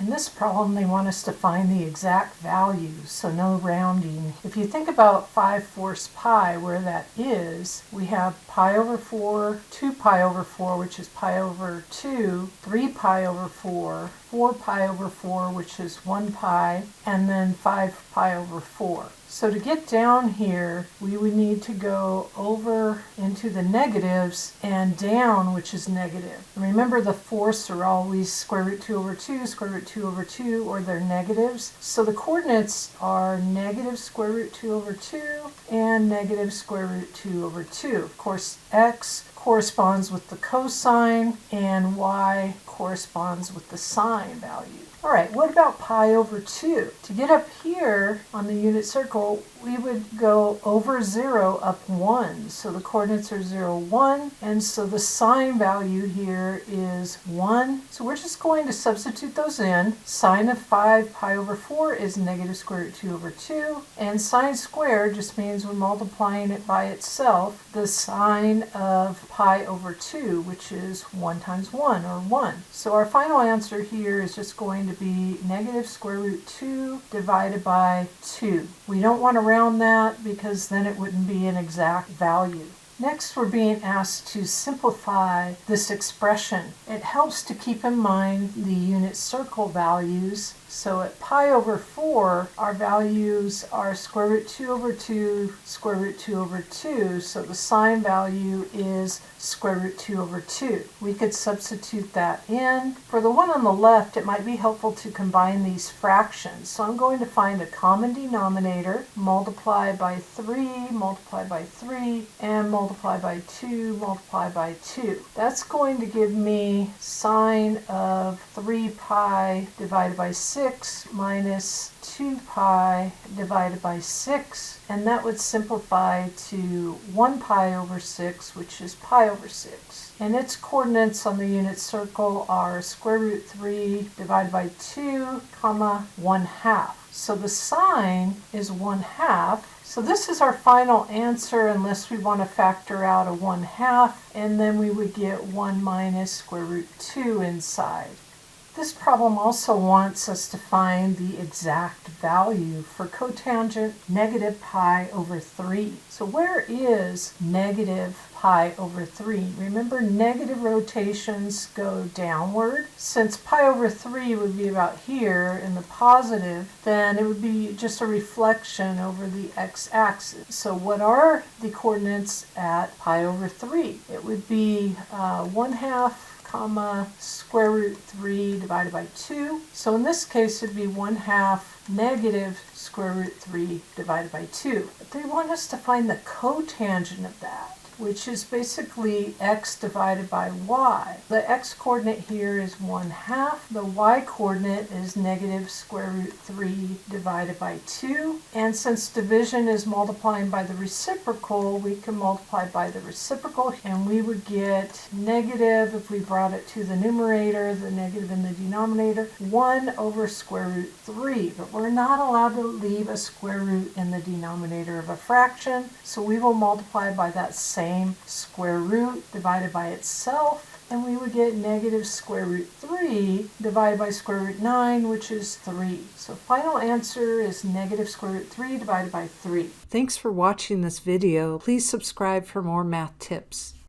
In this problem, they want us to find the exact value, so no rounding. If you think about 5/4 pi, where that is, we have pi over 4, 2 pi over 4, which is pi over 2, 3 pi over 4, 4 pi over 4, which is 1 pi, and then 5 pi over 4. So to get down here, we would need to go over into the negatives and down, which is negative. And remember, the fourths are always square root 2 over 2, square root 2 over 2, or they're negatives. So the coordinates are negative square root 2 over 2 and negative square root 2 over 2. Of course, x corresponds with the cosine and y corresponds with the sine value. All right, what about pi over 2? To get up here on the unit circle, we would go over 0 up 1. So the coordinates are 0, 1, and so the sine value here is 1. So we're just going to substitute those in. Sine of 5 pi over 4 is negative square root 2 over 2, and sine squared just means we're multiplying it by itself, the sine of pi over 2, which is 1 times 1, or 1. So our final answer here is just going to be negative square root 2 divided by 2. We don't want to round that because then it wouldn't be an exact value. Next, we're being asked to simplify this expression. It helps to keep in mind the unit circle values. So at pi over 4, our values are square root 2 over 2, square root 2 over 2. So the sine value is square root 2 over 2. We could substitute that in. For the one on the left, it might be helpful to combine these fractions. So I'm going to find a common denominator, multiply by 3, multiply by 3, and multiply by 2, multiply by 2. That's going to give me sine of 3 pi divided by 6 minus 2 pi divided by 6, and that would simplify to 1 pi over 6, which is pi over 6. And its coordinates on the unit circle are square root 3 divided by 2, comma 1/2. So the sine is 1/2. So this is our final answer unless we want to factor out a 1/2, and then we would get 1 minus square root 2 inside. This problem also wants us to find the exact value for cotangent negative pi over 3. So where is negative pi over 3? Remember, negative rotations go downward. Since pi over 3 would be about here in the positive, then it would be just a reflection over the x-axis. So what are the coordinates at pi over 3? It would be 1/2 comma square root 3 divided by 2. So in this case, it'd be 1/2 negative square root 3 divided by 2. But they want us to find the cotangent of that, which is basically x divided by y. The x coordinate here is 1/2. The y coordinate is negative square root 3 divided by 2. And since division is multiplying by the reciprocal, we can multiply by the reciprocal, and we would get negative, if we brought it to the numerator, the negative in the denominator, 1 over square root 3. But we're not allowed to leave a square root in the denominator of a fraction, so we will multiply by that same square root divided by itself, and we would get negative square root 3 divided by square root 9, which is 3. So final answer is negative square root 3 divided by 3. Thanks for watching this video. Please subscribe for more math tips.